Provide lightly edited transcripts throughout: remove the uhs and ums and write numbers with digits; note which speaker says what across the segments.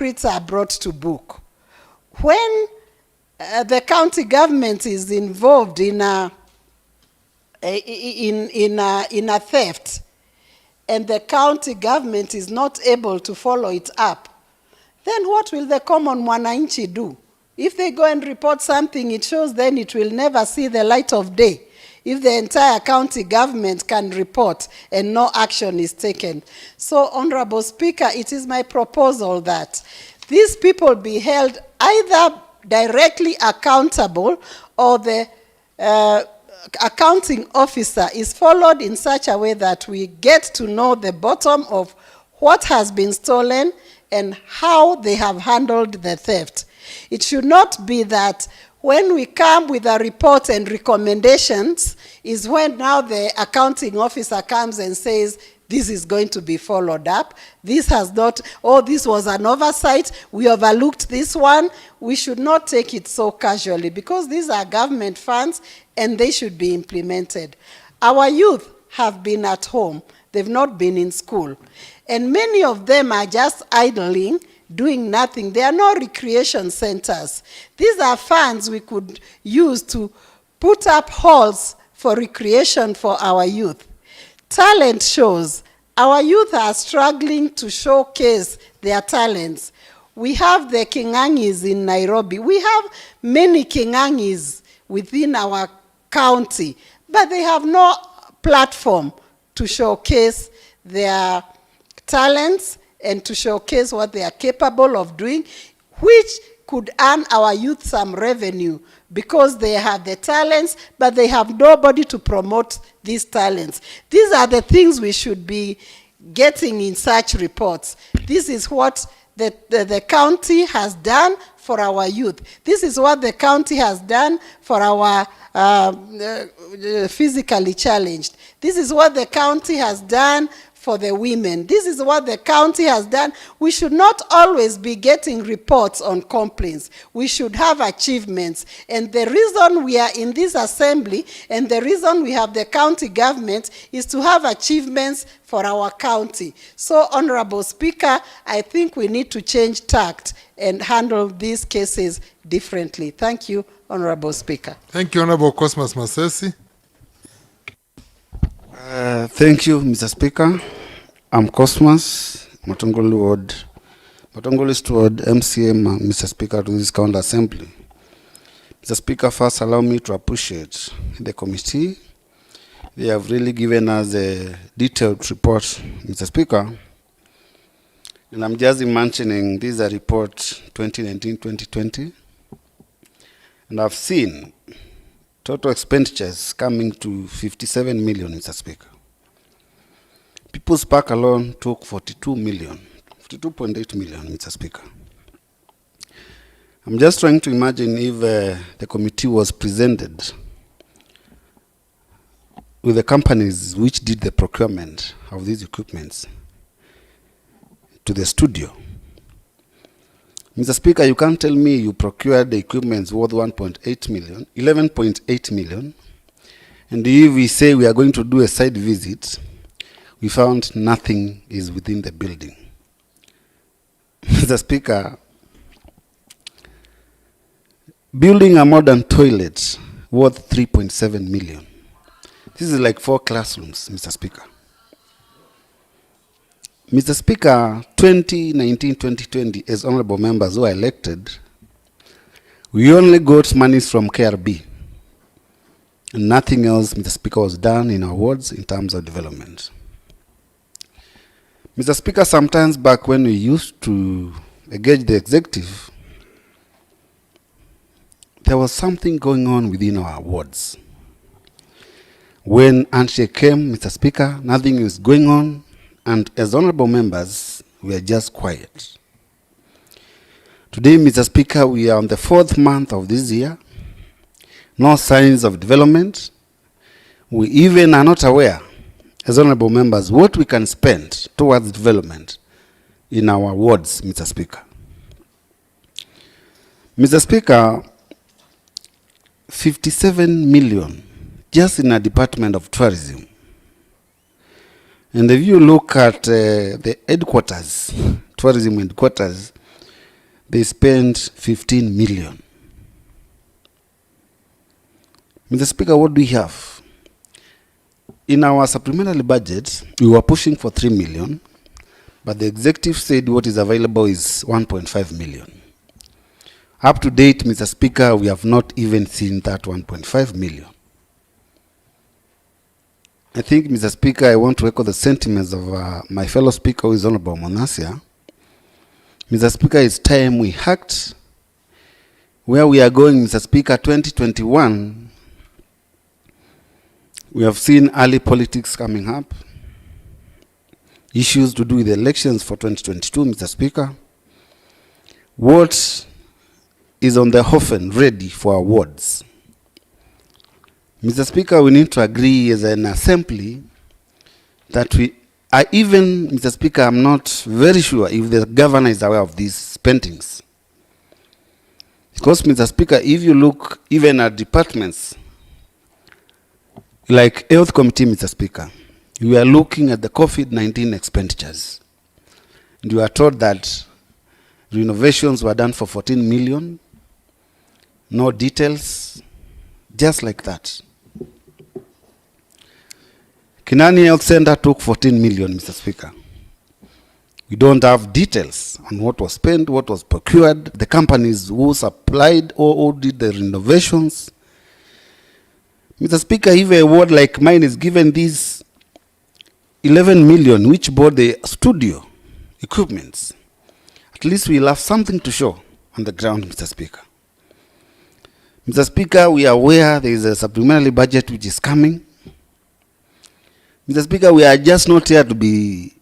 Speaker 1: culprits are brought to book. When the county government is involved in a theft, and the county government is not able to follow it up, then what will the common mwananchi do? If they go and report something, it shows then it will never see the light of day. If the entire county government can report and no action is taken. So, Honorable Speaker, it is my proposal that these people be held either directly accountable, or the accounting officer is followed in such a way that we get to know the bottom of what has been stolen and how they have handled the theft. It should not be that when we come with a report and recommendations is when now the accounting officer comes and says, this is going to be followed up. This has not, oh, this was an oversight. We overlooked this one. We should not take it so casually, because these are government funds and they should be implemented. Our youth have been at home. They've not been in school. And many of them are just idling, doing nothing. There are no recreation centers. These are funds we could use to put up halls for recreation for our youth. Talent shows. Our youth are struggling to showcase their talents. We have the King'ang'is in Nairobi. We have many King'ang'is within our county, but they have no platform to showcase their talents and to showcase what they are capable of doing, which could earn our youth some revenue, because they have the talents, but they have nobody to promote these talents. These are the things we should be getting in such reports. This is what the county has done for our youth. This is what the county has done for our physically challenged. This is what the county has done for the women. This is what the county has done. We should not always be getting reports on complaints. We should have achievements. And the reason we are in this assembly and the reason we have the county government is to have achievements for our county. So, Honorable Speaker, I think we need to change tact and handle these cases differently. Thank you, Honorable Speaker.
Speaker 2: Thank you, Honorable Cosmas Masesi.
Speaker 3: Thank you, Mr. Speaker. I'm Cosmas, Matongoli Ward, Matongoli Steward, MCM, Mr. Speaker, to this county assembly. Mr. Speaker, first allow me to appreciate the committee. They have really given us a detailed report, Mr. Speaker. And I'm just mentioning this is a report 2019-2020. And I've seen total expenditures coming to 57 million, Mr. Speaker. People's Park alone took 42 million, 42.8 million, Mr. Speaker. I'm just trying to imagine if the committee was presented with the companies which did the procurement of these equipments to the studio. Mr. Speaker, you can't tell me you procured the equipment worth 1.8 million, 11.8 million, and if we say we are going to do a site visit, we found nothing is within the building. Mr. Speaker, building a modern toilet worth 3.7 million. This is like 4 classrooms, Mr. Speaker. Mr. Speaker, 2019-2020, as honorable members who are elected, we only got monies from KRB. And nothing else, Mr. Speaker, was done in our wards in terms of development. Mr. Speaker, sometimes back when we used to engage the executive, there was something going on within our wards. When handshake came, Mr. Speaker, nothing was going on. And as honorable members, we are just quiet. Today, Mr. Speaker, we are on the 4th month of this year. No signs of development. We even are not aware, as honorable members, what we can spend towards development in our wards, Mr. Speaker. Mr. Speaker, 57 million just in a Department of Tourism. And if you look at the headquarters, tourism headquarters, they spent 15 million. Mr. Speaker, what do we have? In our supplementary budget, we were pushing for 3 million, but the executive said what is available is 1.5 million. Up to date, Mr. Speaker, we have not even seen that 1.5 million. I think, Mr. Speaker, I want to echo the sentiments of my fellow speaker, who is Honorable Monasia. Mr. Speaker, it's time we act. Where we are going, Mr. Speaker, 2021, we have seen early politics coming up, issues to do with the elections for 2022, Mr. Speaker. What is on the offering ready for awards? Mr. Speaker, we need to agree as an assembly that Mr. Speaker, I'm not very sure if the governor is aware of these spendings. Because, Mr. Speaker, if you look even at departments, like Health Committee, Mr. Speaker, we are looking at the COVID-19 expenditures. And we are told that renovations were done for 14 million. No details, just like that. Kinani Health Center took 14 million, Mr. Speaker. We don't have details on what was spent, what was procured, the companies who supplied or who did the renovations. Mr. Speaker, if a ward like mine is given these 11 million, which bought the studio equipments, at least we'll have something to show on the ground, Mr. Speaker. Mr. Speaker, we are aware there is a supplementary budget which is coming. Mr. Speaker, we are just not here to be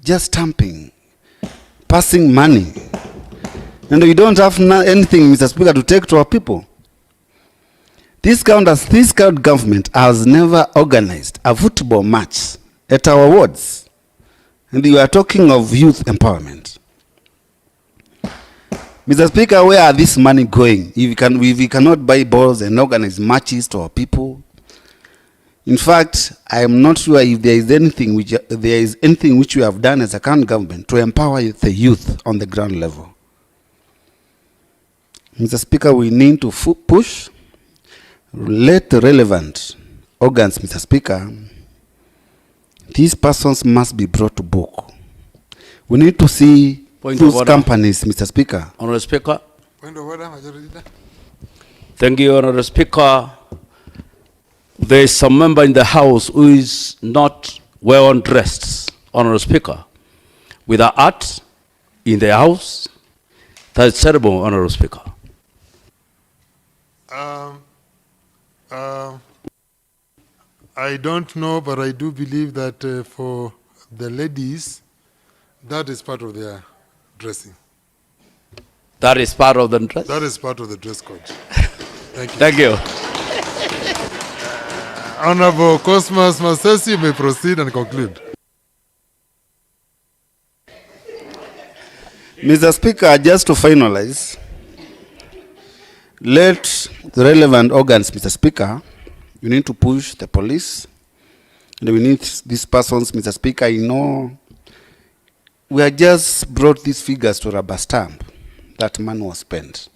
Speaker 3: just stamping, passing money. And we don't have anything, Mr. Speaker, to take to our people. This current government has never organized a football match at our wards. And you are talking of youth empowerment. Mr. Speaker, where are this money going? If we cannot buy balls and organize matches to our people. In fact, I am not sure if there is anything which we have done as a current government to empower the youth on the ground level. Mr. Speaker, we need to push. Let the relevant organs, Mr. Speaker, these persons must be brought to book. We need to see those companies, Mr. Speaker.
Speaker 4: Honorable Speaker.
Speaker 2: Point of order, Majority Leader.
Speaker 4: Thank you, Honorable Speaker. There is some member in the House who is not well dressed, Honorable Speaker, with a hat in the House. That is terrible, Honorable Speaker.
Speaker 2: I don't know, but I do believe that for the ladies, that is part of their dressing.
Speaker 4: That is part of the dress?
Speaker 2: That is part of the dress code. Thank you.
Speaker 4: Thank you.
Speaker 2: Honorable Cosmas Masesi, you may proceed and conclude.
Speaker 3: Mr. Speaker, just to finalize, let the relevant organs, Mr. Speaker, you need to push the police, and we need these persons, Mr. Speaker. You know, we have just brought these figures to rubber stamp that money was spent.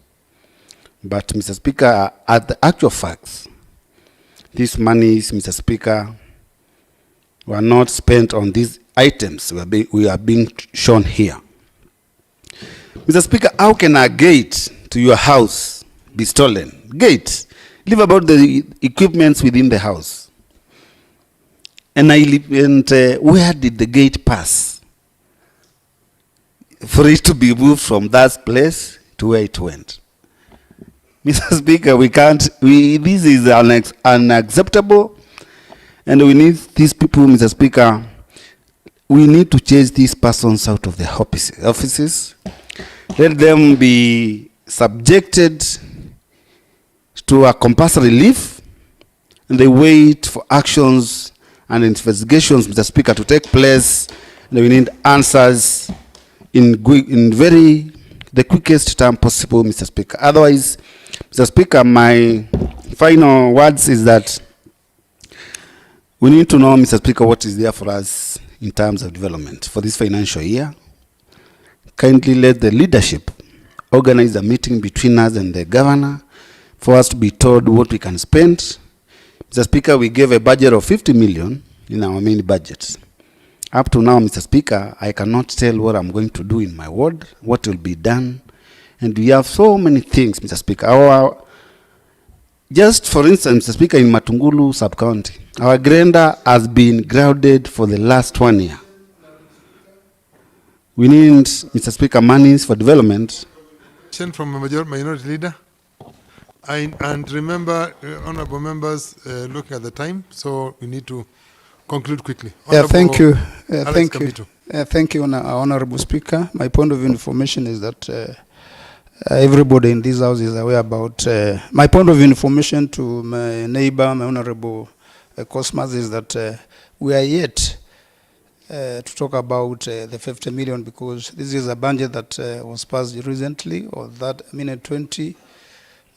Speaker 3: But, Mr. Speaker, at the actual facts, these monies, Mr. Speaker, were not spent on these items we are being shown here. Mr. Speaker, how can a gate to your house be stolen? Gate. Leave about the equipments within the house. And where did the gate pass for it to be moved from that place to where it went? Mr. Speaker, this is unacceptable, and we need these people, Mr. Speaker, we need to chase these persons out of their offices. Let them be subjected to a compulsory leave, and they wait for actions and investigations, Mr. Speaker, to take place. And we need answers in the quickest time possible, Mr. Speaker. Otherwise, Mr. Speaker, my final words is that we need to know, Mr. Speaker, what is there for us in terms of development for this financial year. Kindly let the leadership organize a meeting between us and the governor for us to be told what we can spend. Mr. Speaker, we gave a budget of 50 million in our main budget. Up to now, Mr. Speaker, I cannot tell what I'm going to do in my ward, what will be done. And we have so many things, Mr. Speaker. Just for instance, Mr. Speaker, in Matungulu sub-county, our grinder has been grounded for the last 1 year. We need, Mr. Speaker, monies for development.
Speaker 2: From a minority leader. And remember, honorable members, looking at the time, so we need to conclude quickly.
Speaker 5: Thank you.
Speaker 2: Thank you.
Speaker 5: Thank you, Honorable Speaker. My point of information is that everybody in this house is aware about my point of information to my neighbor, my Honorable Cosmas, is that we are yet to talk about the 50 million, because this is a budget that was passed recently, or that,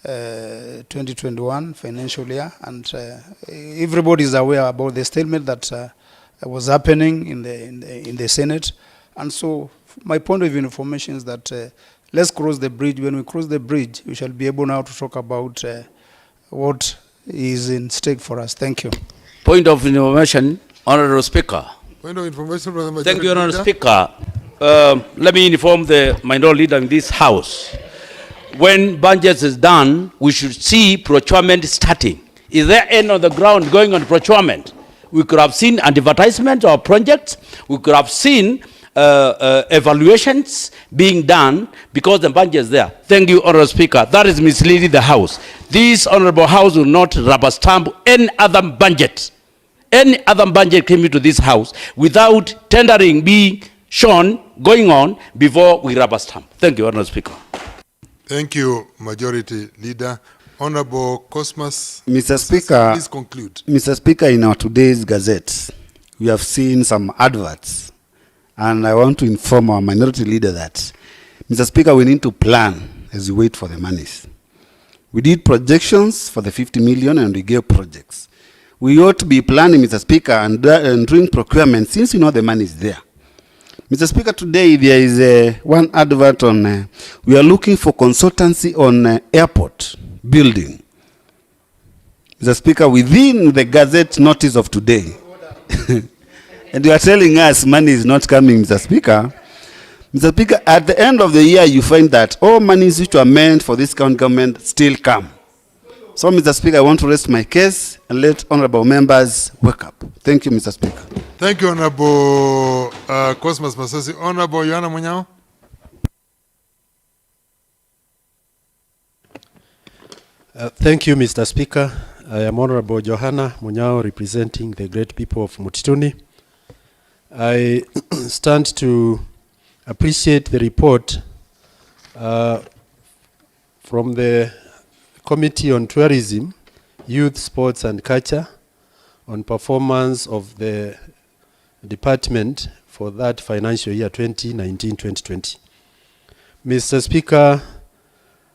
Speaker 5: 2021 financial year, and everybody is aware about the statement that was happening in the Senate. And so my point of information is that let's cross the bridge. When we cross the bridge, we shall be able now to talk about what is in stake for us. Thank you.
Speaker 4: Point of information, Honorable Speaker.
Speaker 2: Point of information from the majority
Speaker 4: Thank you, Honorable
Speaker 2: leader.
Speaker 4: Speaker. Let me inform the minority leader in this house. When budget is done, we should see procurement starting. Is there any on the ground going on procurement? We could have seen advertisements or projects. We could have seen evaluations being done because the budget is there. Thank you, Honorable Speaker. That is misleading the House. This Honorable House will not rubber stamp any other budget. Any other budget came into this House without tendering being shown going on before we rubber stamp. Thank you, Honorable Speaker.
Speaker 2: Thank you, Majority Leader. Honorable Cosmas.
Speaker 3: Mr. Speaker,
Speaker 2: please conclude.
Speaker 3: Mr. Speaker, in our today's Gazette, we have seen some adverts, and I want to inform our minority leader that, Mr. Speaker, we need to plan as we wait for the monies. We did projections for the 50 million and we gave projects. We ought to be planning, Mr. Speaker, and doing procurement since we know the money is there. Mr. Speaker, today there is one advert on, we are looking for consultancy on airport building. Mr. Speaker, within the Gazette notice of today, and you are telling us money is not coming, Mr. Speaker. Mr. Speaker, at the end of the year, you find that all monies which were meant for this county government still come. So, Mr. Speaker, I want to rest my case and let honorable members wake up. Thank you, Mr. Speaker.
Speaker 2: Thank you, Honorable Cosmas Masasi. Honorable Yohana Munyao.
Speaker 6: Thank you, Mr. Speaker. I am Honorable Johanna Munyao, representing the great people of Mutituni. I stand to appreciate the report from the Committee on Tourism, Youth, Sports and Culture on performance of the department for that financial year 2019-2020. Mr. Speaker,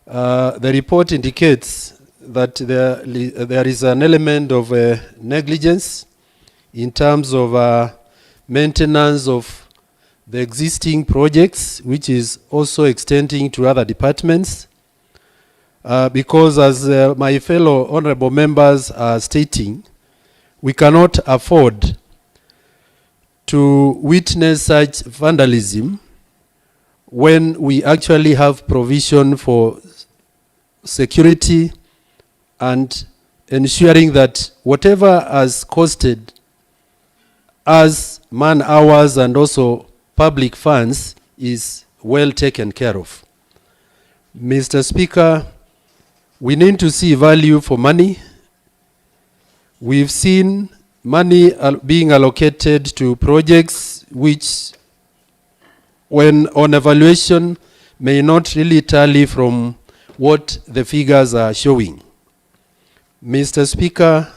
Speaker 6: the report indicates that there is an element of negligence in terms of maintenance of the existing projects, which is also extending to other departments. Because as my fellow honorable members are stating, we cannot afford to witness such vandalism when we actually have provision for security and ensuring that whatever has costed us man hours and also public funds is well taken care of. Mr. Speaker, we need to see value for money. We've seen money being allocated to projects which, when on evaluation, may not really tally from what the figures are showing. Mr. Speaker,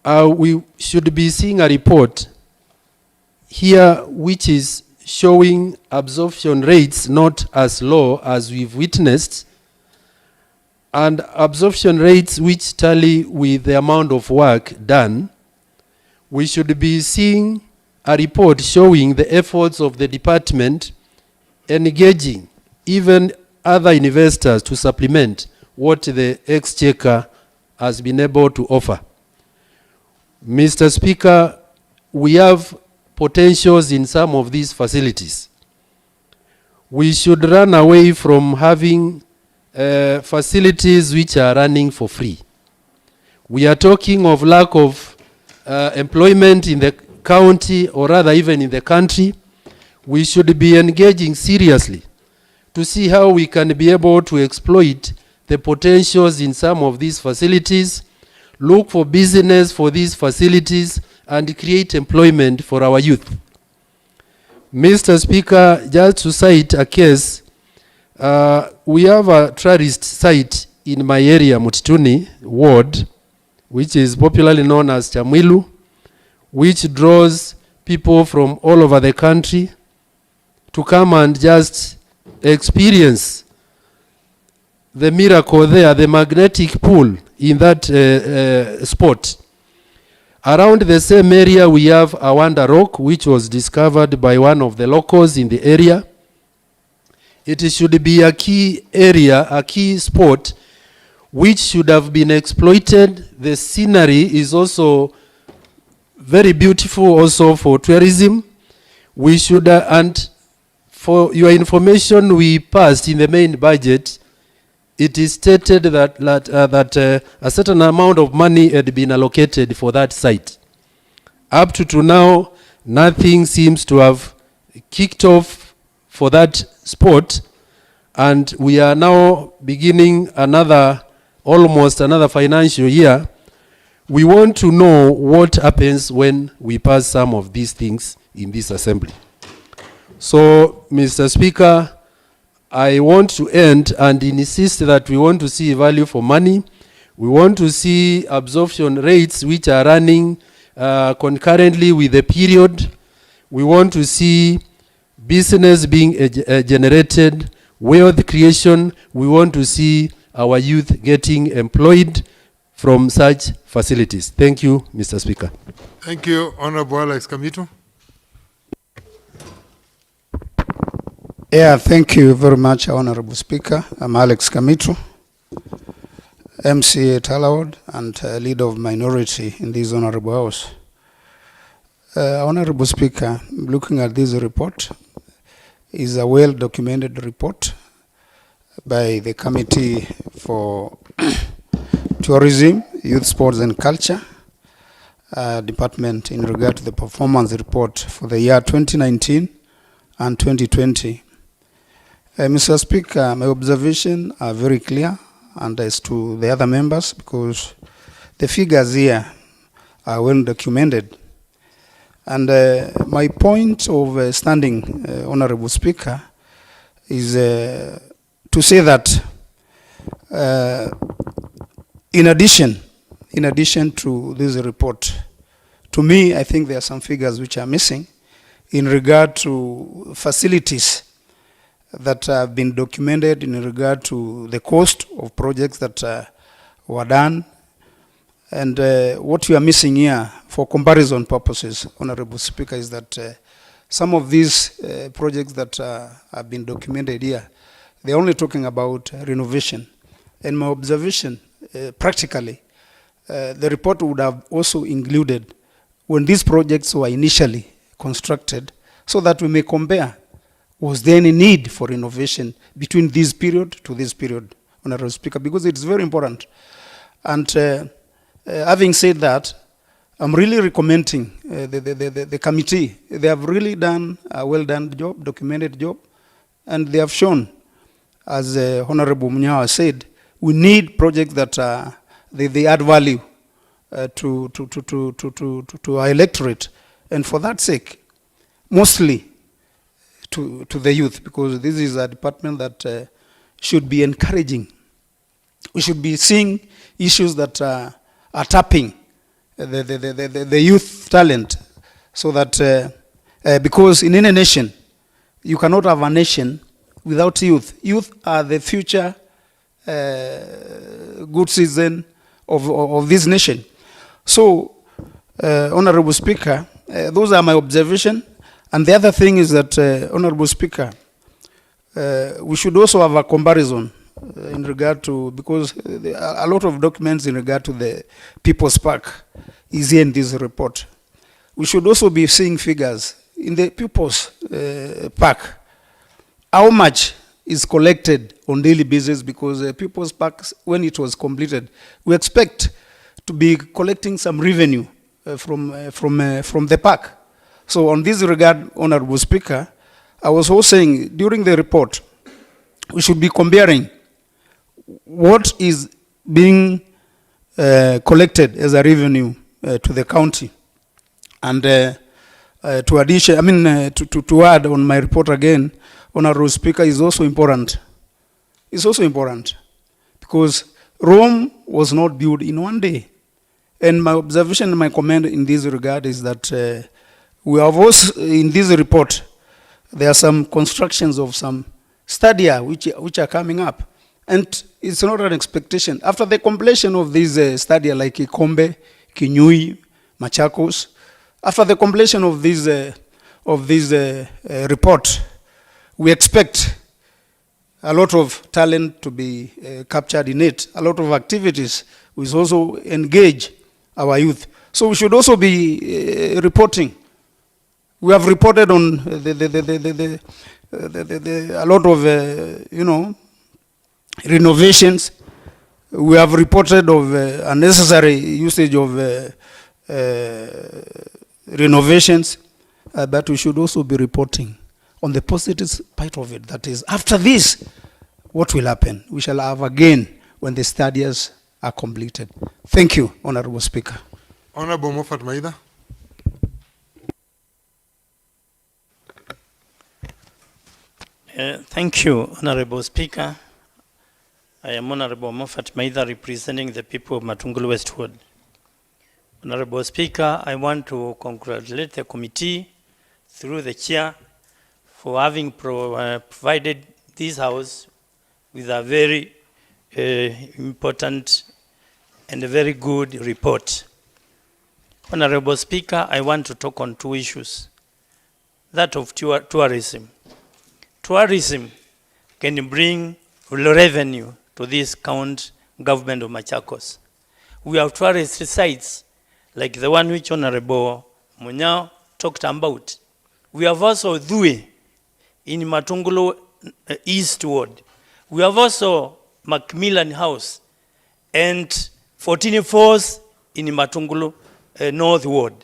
Speaker 6: we should be seeing a report here which is showing absorption rates not as low as we've witnessed, and absorption rates which tally with the amount of work done. We should be seeing a report showing the efforts of the department engaging even other investors to supplement what the exchequer has been able to offer. Mr. Speaker, we have potentials in some of these facilities. We should run away from having facilities which are running for free. We are talking of lack of employment in the county, or rather even in the country. We should be engaging seriously to see how we can be able to exploit the potentials in some of these facilities, look for business for these facilities, and create employment for our youth. Mr. Speaker, just to cite a case, we have a tourist site in my area, Mutituni ward, which is popularly known as Chamwilu, which draws people from all over the country to come and just experience the miracle there, the magnetic pull in that spot. Around the same area, we have a Wonder Rock, which was discovered by one of the locals in the area. It should be a key area, a key spot, which should have been exploited. The scenery is also very beautiful also for tourism. We should, and for your information, we passed in the main budget, it is stated that a certain amount of money had been allocated for that site. Up to now, nothing seems to have kicked off for that spot, and we are now beginning almost another financial year. We want to know what happens when we pass some of these things in this assembly. So, Mr. Speaker, I want to end and insist that we want to see value for money. We want to see absorption rates which are running concurrently with the period. We want to see business being generated, wealth creation. We want to see our youth getting employed from such facilities. Thank you, Mr. Speaker.
Speaker 2: Thank you, Honorable Alex Kamitu.
Speaker 5: Yeah, thank you very much, Honorable Speaker. I'm Alex Kamitu, MCA Talaward and leader of minority in this Honorable House. Honorable Speaker, looking at this report, is a well-documented report by the Committee for Tourism, Youth, Sports and Culture Department in regard to the performance report for the year 2019 and 2020. Mr. Speaker, my observations are very clear, and as to the other members, because the figures here are well documented. And my point of standing, Honorable Speaker, is to say that in addition to this report, to me, I think there are some figures which are missing in regard to facilities that have been documented in regard to the cost of projects that were done. And what you are missing here for comparison purposes, Honorable Speaker, is that some of these projects that have been documented here, they're only talking about renovation. And my observation, practically, the report would have also included when these projects were initially constructed, so that we may compare, was there any need for renovation between this period to this period, Honorable Speaker, because it's very important. And having said that, I'm really recommending the committee. They have really done a well-done job, documented job, and they have shown, as Honorable Munyawa said, we need projects that they add value to our electorate, and for that sake, mostly to the youth, because this is a department that should be encouraging. We should be seeing issues that are tapping the youth talent, so that because in any nation, you cannot have a nation without youth. Youth are the future good citizen of this nation. So, Honorable Speaker, those are my observations. And the other thing is that, Honorable Speaker, we should also have a comparison in regard to, because a lot of documents in regard to the People's Park is here in this report. We should also be seeing figures in the People's Park. How much is collected on daily basis, because People's Park, when it was completed, we expect to be collecting some revenue from the park. So on this regard, Honorable Speaker, I was also saying during the report, we should be comparing what is being collected as a revenue to the county. And to add on my report again, Honorable Speaker, is also important. It's also important because Rome was not built in one day. And my observation and my comment in this regard is that we have also, in this report, there are some constructions of some stadia which are coming up. And it's not an expectation. After the completion of these stadia like Ikombe, Kinyui, Machakos, after the completion of this report, we expect a lot of talent to be captured in it. A lot of activities will also engage our youth. So we should also be reporting. We have reported on a lot of, renovations. We have reported of unnecessary usage of renovations, but we should also be reporting on the positive part of it. That is, after this, what will happen? We shall have again when the studies are completed. Thank you, Honorable Speaker.
Speaker 2: Honorable Moffat Maida.
Speaker 7: Thank you, Honorable Speaker. I am Honorable Moffat Maida, representing the people of Matungulu Westwood. Honorable Speaker, I want to congratulate the committee through the chair for having provided this house with a very important and a very good report. Honorable Speaker, I want to talk on two issues. That of tourism. Tourism can bring revenue to this county government of Machakos. We have tourist sites like the one which Honorable Munyao talked about. We have also Due in Matungulu Eastward. We have also Macmillan House and 14 Falls in Matungulu Northward.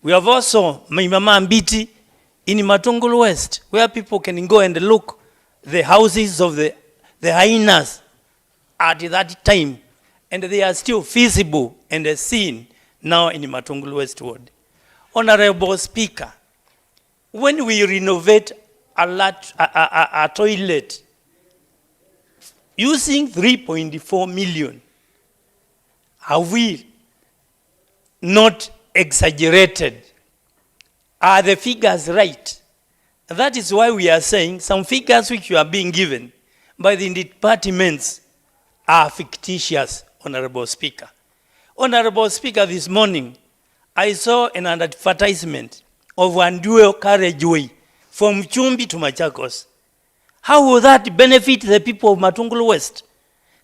Speaker 7: We have also Maimama Mbiti in Matungulu West, where people can go and look the houses of the hyenas at that time, and they are still feasible and seen now in Matungulu Westward. Honorable Speaker, when we renovate a toilet using 3.4 million, have we not exaggerated? Are the figures right? That is why we are saying some figures which are being given by the departments are fictitious, Honorable Speaker. Honorable Speaker, this morning I saw an advertisement of one dual carriageway from Chumbi to Machakos. How will that benefit the people of Matungulu West?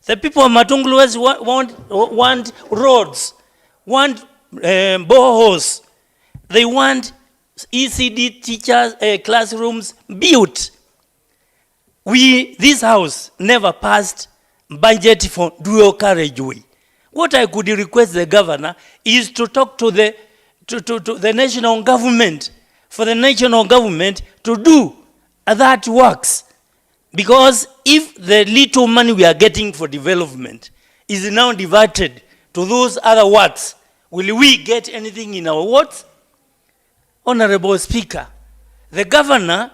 Speaker 7: The people of Matungulu West want roads, want boreholes. They want ECD teachers, classrooms built. This house never passed budget for dual carriageway. What I could request the governor is to talk to the national government, for the national government to do that works. Because if the little money we are getting for development is now diverted to those other works, will we get anything in our wards? Honorable Speaker, the governor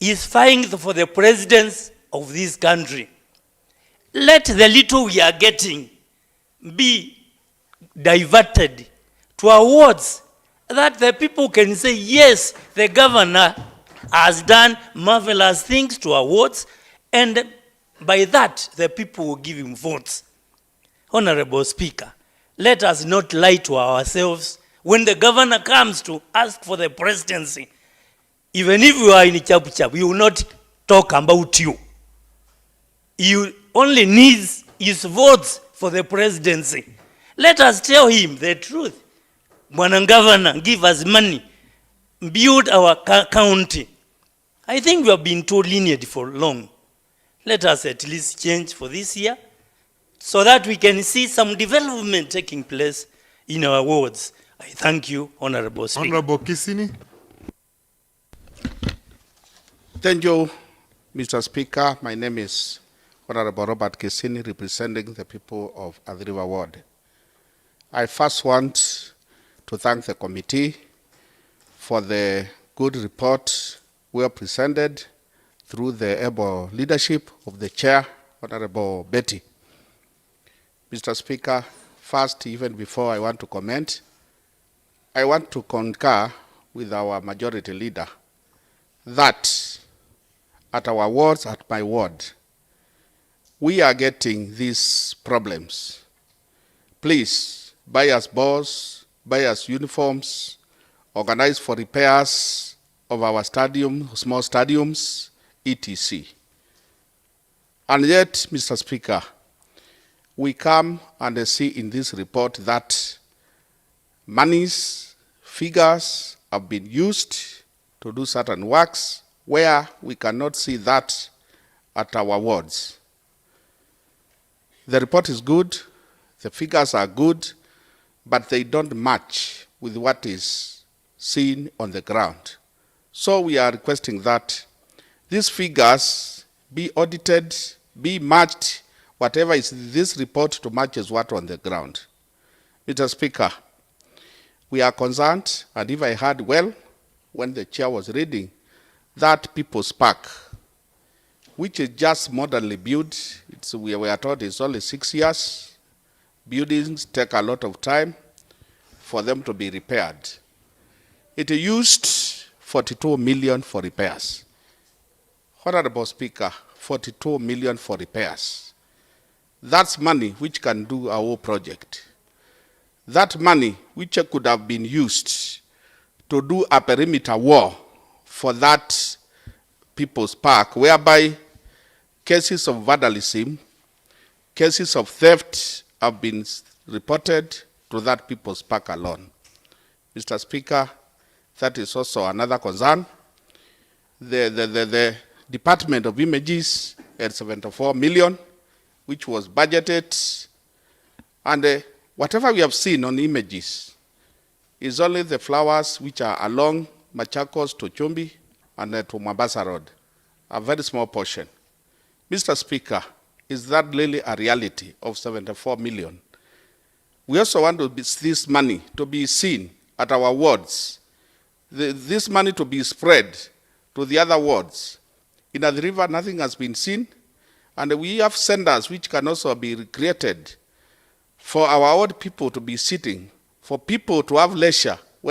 Speaker 7: is fighting for the presidents of this country. Let the little we are getting be diverted to awards that the people can say, yes, the governor has done marvelous things to awards, and by that, the people will give him votes. Honorable Speaker, let us not lie to ourselves when the governor comes to ask for the presidency. Even if you are in Chapuchap, you will not talk about you. He only needs his votes for the presidency. Let us tell him the truth. Bwana Governor, give us money, build our county. I think we have been too lenient for long. Let us at least change for this year so that we can see some development taking place in our wards. I thank you, Honorable Speaker.
Speaker 2: Honorable Kisini.
Speaker 8: Thank you, Mr. Speaker. My name is Honorable Robert Kisini, representing the people of Athi River Ward. I first want to thank the committee for the good report we have presented through the able leadership of the chair, Honorable Betty. Mr. Speaker, first, even before I want to comment, I want to concur with our majority leader that at our wards, at my ward, we are getting these problems. Please, buy us balls, buy us uniforms, organize for repairs of our stadium, small stadiums, etc. And yet, Mr. Speaker, we come and see in this report that monies, figures have been used to do certain works where we cannot see that at our wards. The report is good, the figures are good, but they don't match with what is seen on the ground. So we are requesting that these figures be audited, be matched, whatever is this report to match is what on the ground. Mr. Speaker, we are concerned, and if I heard well when the chair was reading, that People's Park, which is just modernly built, we were told it's only 6 years. Buildings take a lot of time for them to be repaired. It used 42 million for repairs. Honorable Speaker, 42 million for repairs. That's money which can do our whole project. That money which could have been used to do a perimeter wall for that People's Park, whereby cases of vandalism, cases of theft have been reported to that People's Park alone. Mr. Speaker, that is also another concern. The Department of Images at 74 million, which was budgeted, and whatever we have seen on images is only the flowers which are along Machakos to Chumbi and to Mombasa Road, a very small portion. Mr. Speaker, is that really a reality of 74 million? We also want this money to be seen at our wards, this money to be spread to the other wards. In Athi River, nothing has been seen, and we have centers which can also be created for our old people to be sitting, for people to have leisure